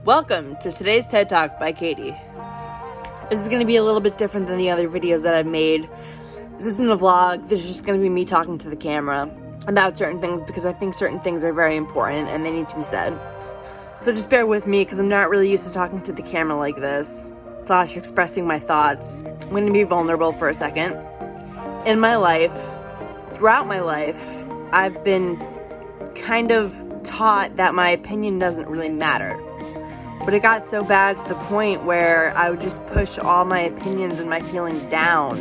Welcome to today's TED Talk by Katie. This is going to be a little bit different than the other videos that I've made. This isn't a vlog. This is just going to be me talking to the camera about certain things because I think certain things are very important and they need to be said. So just bear with me because I'm not really used to talking to the camera like this / expressing my thoughts. I'm going to be vulnerable for a second. In my life, throughout my life, I've been kind of taught that my opinion doesn't really matter. But it got so bad to the point where I would just push all my opinions and my feelings down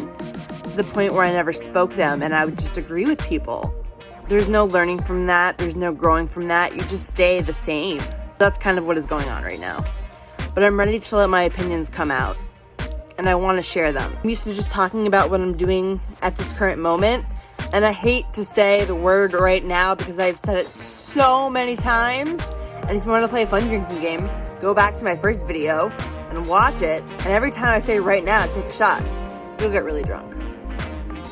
to the point where I never spoke them and I would just agree with people. There's no learning from that. There's no growing from that. You just stay the same. That's kind of what is going on right now. But I'm ready to let my opinions come out and I want to share them. I'm used to just talking about what I'm doing at this current moment. And I hate to say the word right now because I've said it so many times. And if you want to play a fun drinking game, go back to my first video and watch it. And every time I say right now, take a shot, you'll get really drunk.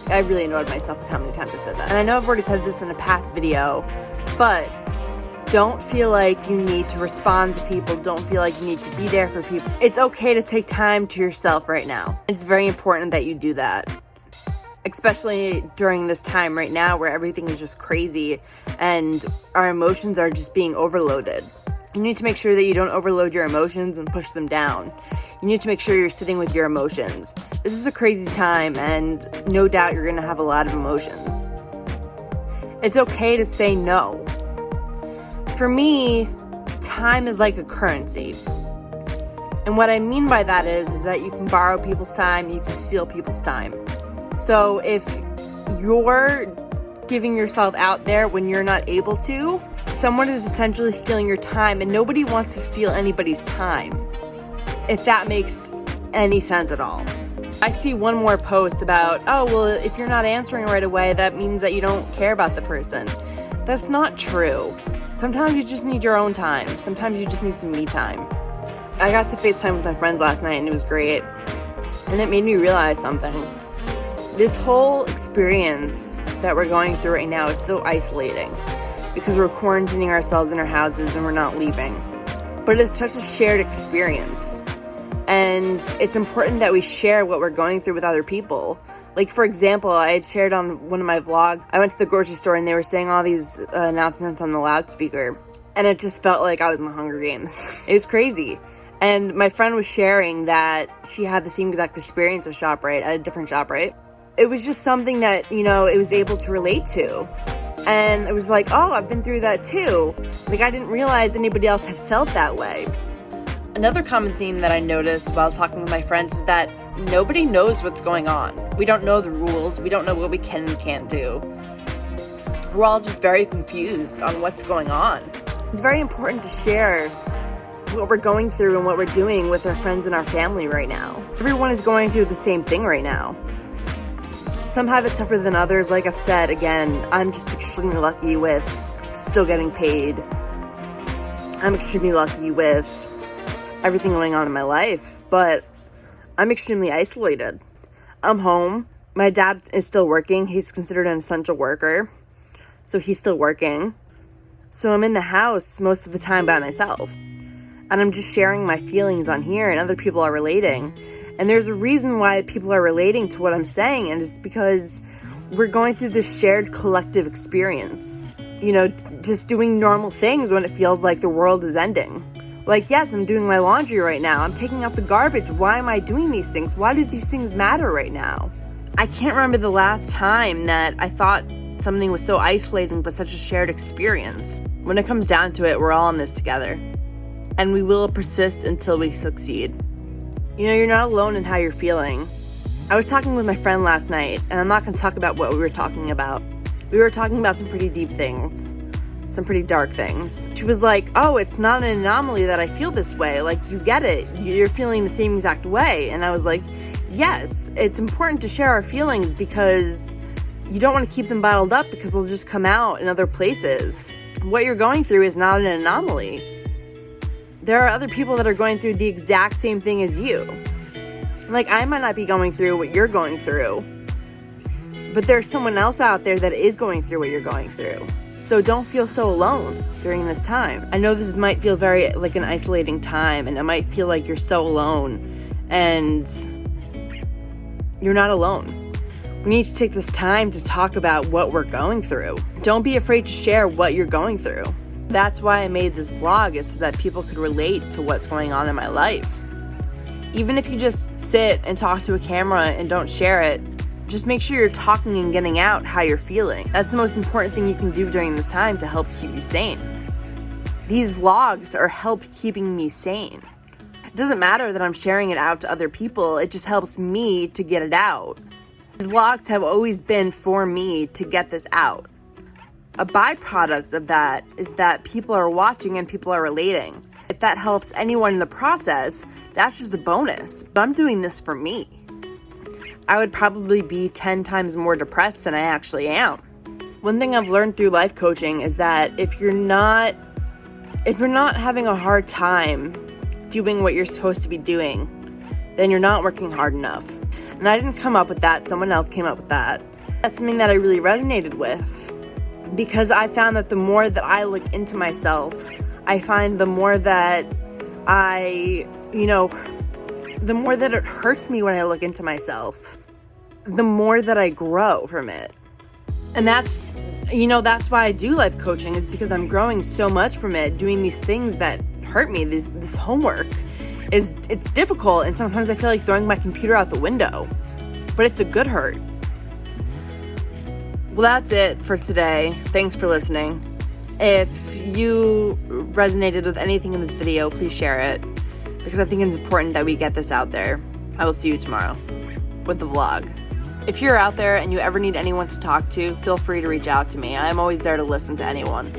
I really annoyed myself with how many times I said that. And I know I've already said this in a past video, but don't feel like you need to respond to people. Don't feel like you need to be there for people. It's okay to take time to yourself right now. It's very important that you do that. Especially during this time right now where everything is just crazy and our emotions are just being overloaded. You need to make sure that you don't overload your emotions and push them down. You need to make sure you're sitting with your emotions. This is a crazy time and no doubt you're going to have a lot of emotions. It's okay to say no. For me, time is like a currency. And what I mean by that is that you can borrow people's time, you can steal people's time. So if you're giving yourself out there when you're not able to, someone is essentially stealing your time and nobody wants to steal anybody's time, if that makes any sense at all. I see one more post about, oh, well, if you're not answering right away, that means that you don't care about the person. That's not true. Sometimes you just need your own time. Sometimes you just need some me time. I got to FaceTime with my friends last night and it was great. And it made me realize something. This whole experience that we're going through right now is so isolating because we're quarantining ourselves in our houses and we're not leaving. But it's such a shared experience. And it's important that we share what we're going through with other people. Like, for example, I had shared on one of my vlogs, I went to the grocery store and they were saying all these announcements on the loudspeaker. And it just felt like I was in the Hunger Games. It was crazy. And my friend was sharing that she had the same exact experience at ShopRite, at a different ShopRite. It was just something that, it was able to relate to. And it was like, oh, I've been through that too. Like, I didn't realize anybody else had felt that way. Another common theme that I noticed while talking with my friends is that nobody knows what's going on. We don't know the rules. We don't know what we can and can't do. We're all just very confused on what's going on. It's very important to share what we're going through and what we're doing with our friends and our family right now. Everyone is going through the same thing right now. Some have it tougher than others. Like I've said, again, I'm just extremely lucky with still getting paid. I'm extremely lucky with everything going on in my life, but I'm extremely isolated. I'm home. My dad is still working. He's considered an essential worker, so he's still working. So I'm in the house most of the time by myself, and I'm just sharing my feelings on here, and other people are relating. And there's a reason why people are relating to what I'm saying, and it's because we're going through this shared collective experience. Just doing normal things when it feels like the world is ending. Like, yes, I'm doing my laundry right now. I'm taking out the garbage. Why am I doing these things? Why do these things matter right now? I can't remember the last time that I thought something was so isolating but such a shared experience. When it comes down to it, we're all in this together. And we will persist until we succeed. You're not alone in how you're feeling. I was talking with my friend last night, and I'm not going to talk about what we were talking about. We were talking about some pretty deep things, some pretty dark things. She was like, oh, it's not an anomaly that I feel this way. Like, you get it. You're feeling the same exact way. And I was like, yes, it's important to share our feelings because you don't want to keep them bottled up because they'll just come out in other places. What you're going through is not an anomaly. There are other people that are going through the exact same thing as you. Like, I might not be going through what you're going through, but there's someone else out there that is going through what you're going through. So don't feel so alone during this time. I know this might feel very like an isolating time, and it might feel like you're so alone, and you're not alone. We need to take this time to talk about what we're going through. Don't be afraid to share what you're going through. That's why I made this vlog, is so that people could relate to what's going on in my life. Even if you just sit and talk to a camera and don't share it, just make sure you're talking and getting out how you're feeling. That's the most important thing you can do during this time to help keep you sane. These vlogs are help keeping me sane. It doesn't matter that I'm sharing it out to other people, it just helps me to get it out. These vlogs have always been for me to get this out. A byproduct of that is that people are watching and people are relating. If that helps anyone in the process, that's just a bonus. But I'm doing this for me. I would probably be 10 times more depressed than I actually am. One thing I've learned through life coaching is that if you're not having a hard time doing what you're supposed to be doing, then you're not working hard enough. And I didn't come up with that, someone else came up with that. That's something that I really resonated with, because I found that the more that I look into myself, I find the more that the more that it hurts me when I look into myself, the more that I grow from it. And that's why I do life coaching, is because I'm growing so much from it, doing these things that hurt me, this homework. It's difficult, and sometimes I feel like throwing my computer out the window, but it's a good hurt. Well, that's it for today. Thanks for listening. If you resonated with anything in this video, please share it, because I think it's important that we get this out there. I will see you tomorrow with the vlog. If you're out there and you ever need anyone to talk to, feel free to reach out to me. I'm always there to listen to anyone.